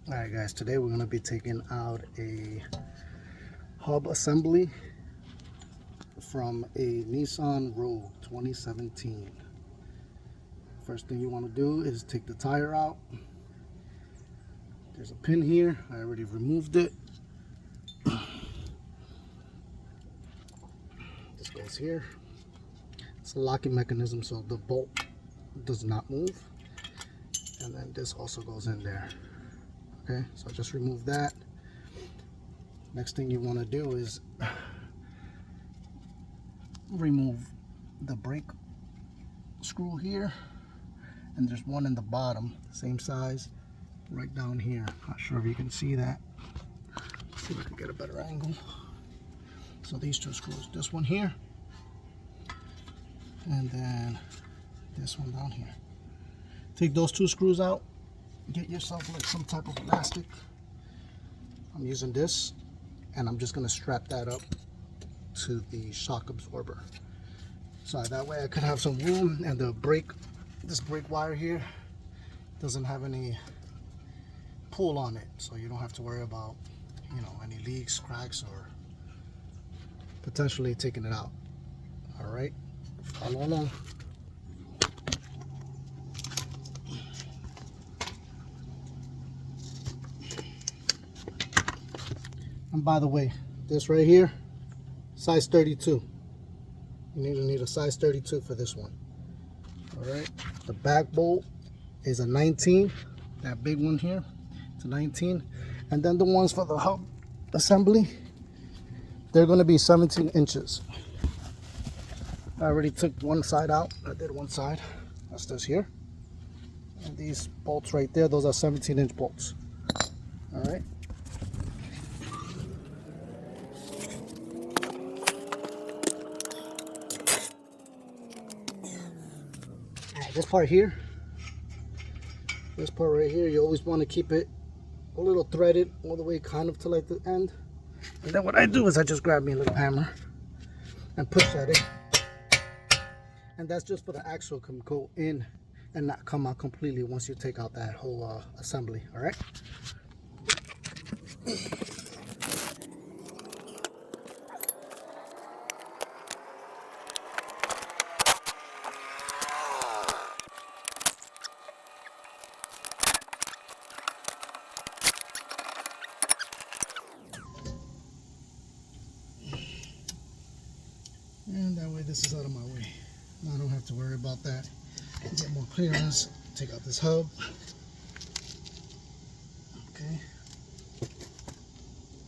Alright guys, today we're going to be taking out a hub assembly from a Nissan Rogue 2017. First thing you want to do is take the tire out. There's a pin here, I already removed it. This goes here. It's a locking mechanism so the bolt does not move. And then this also goes in there. Okay, so just remove that. Next thing you want to do is remove the brake screw here, and there's one in the bottom, same size, right down here. Not sure if you can see that. Let's see if I can get a better angle. So these two screws, this one here, and then this one down here. Take those two screws out. Get yourself like some type of elastic. I'm using this, and I'm just going to strap that up to the shock absorber, so that way I could have some room, and the brake, this brake wire here doesn't have any pull on it, so you don't have to worry about, you know, any leaks, cracks, or potentially taking it out. All right, follow along. And by the way, this right here, size 32. You need a size 32 for this one. All right. The back bolt is a 19. That big one here, it's a 19. And then the ones for the hub assembly, they're going to be 17 inches. I already took one side out. I did one side. That's this here. And these bolts right there, those are 17-inch bolts. All right. This part here, this part right here, you always want to keep it a little threaded all the way kind of to like the end. And then what I do is I just grab me a little hammer and push that in. And that's just for the axle can go in and not come out completely once you take out that whole assembly. All right. And that way this is out of my way. I don't have to worry about that. Get more clearance. Take out this hub. Okay.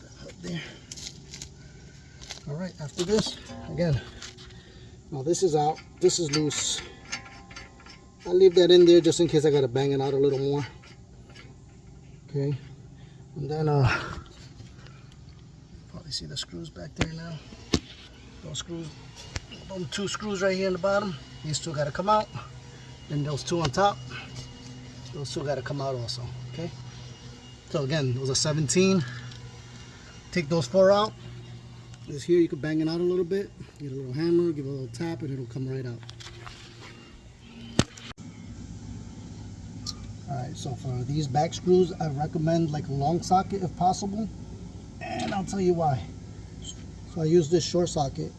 That hub there. Alright, after this, again, now this is out. This is loose. I'll leave that in there just in case I gotta bang it out a little more. Okay. And then probably see the screws back there now. Those screws, those two screws right here in the bottom, these two got to come out. Then those two on top, those two got to come out also. Okay. So again, those are 17. Take those four out. This here, you can bang it out a little bit. Get a little hammer, give it a little tap, and it'll come right out. All right. So for these back screws, I recommend like a long socket if possible, and I'll tell you why. So I use this short socket,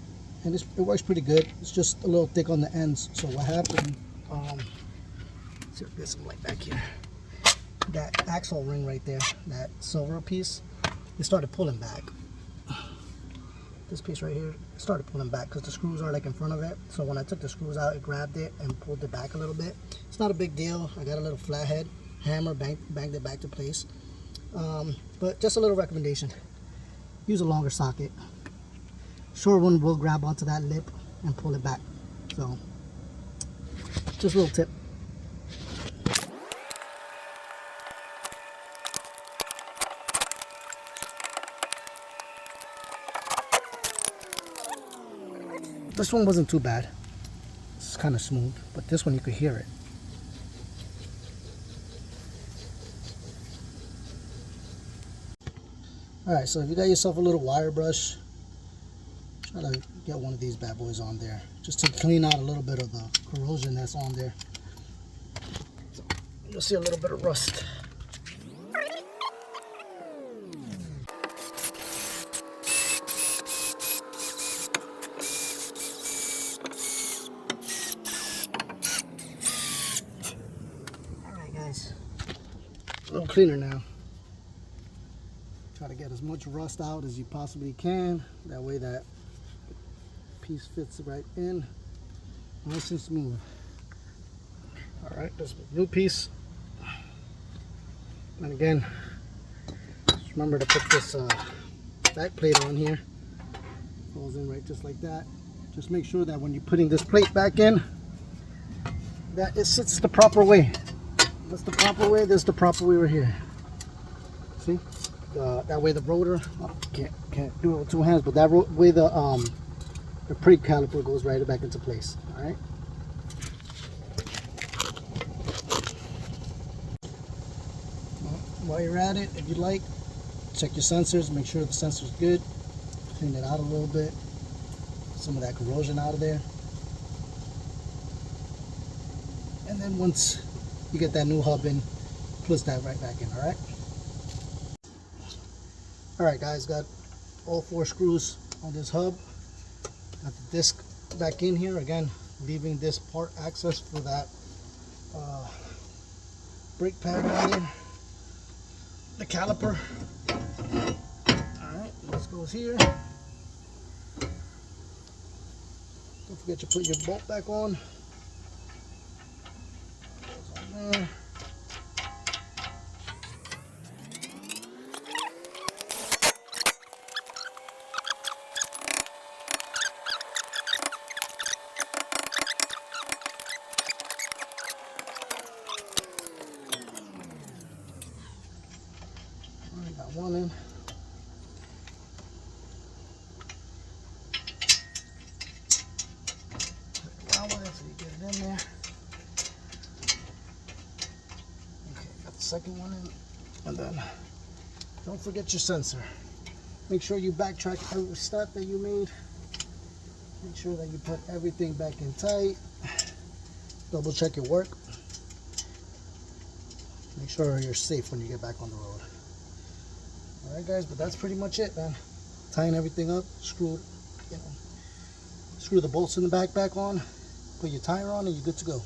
and it works pretty good. It's just a little thick on the ends. So what happened, let's see if there's some light back here. That axle ring right there, that silver piece, it started pulling back. This piece right here started pulling back because the screws are like in front of it. So when I took the screws out, it grabbed it and pulled it back a little bit. It's not a big deal. I got a little flathead hammer, banged it back to place. But just a little recommendation. Use a longer socket. Short one will grab onto that lip and pull it back. So, just a little tip. This one wasn't too bad. It's kind of smooth, but this one you could hear it. Alright, so if you got yourself a little wire brush, try to get one of these bad boys on there just to clean out a little bit of the corrosion that's on there. So you'll see a little bit of rust. A little cleaner now. Try to get as much rust out as you possibly can. That way that piece fits right in, nice and smooth. All right, this new piece. And again, just remember to put this back plate on here. Falls in right just like that. Just make sure that when you're putting this plate back in, that it sits the proper way. That's the proper way. This is the proper way right here. See? That way the rotor, can't do it with two hands, but that way the brake caliper goes right back into place. All right. While you're at it, if you like, check your sensors. Make sure the sensor's good. Clean it out a little bit. Some of that corrosion out of there. And then once you get that new hub in, push that right back in. All right. Alright guys, got all 4 screws on this hub. Got the disc back in here. Again, leaving this part access for that brake pad right here. The caliper. Alright, this goes here. Don't forget to put your bolt back on. Goes on there. Got one in. That one so you get it in there. Okay, got the second one in. And then don't forget your sensor. Make sure you backtrack every step that you made. Make sure that you put everything back in tight. Double check your work. Make sure you're safe when you get back on the road. Alright guys, but that's pretty much it, man. Tying everything up, screw the bolts in the back on, put your tire on, and you're good to go.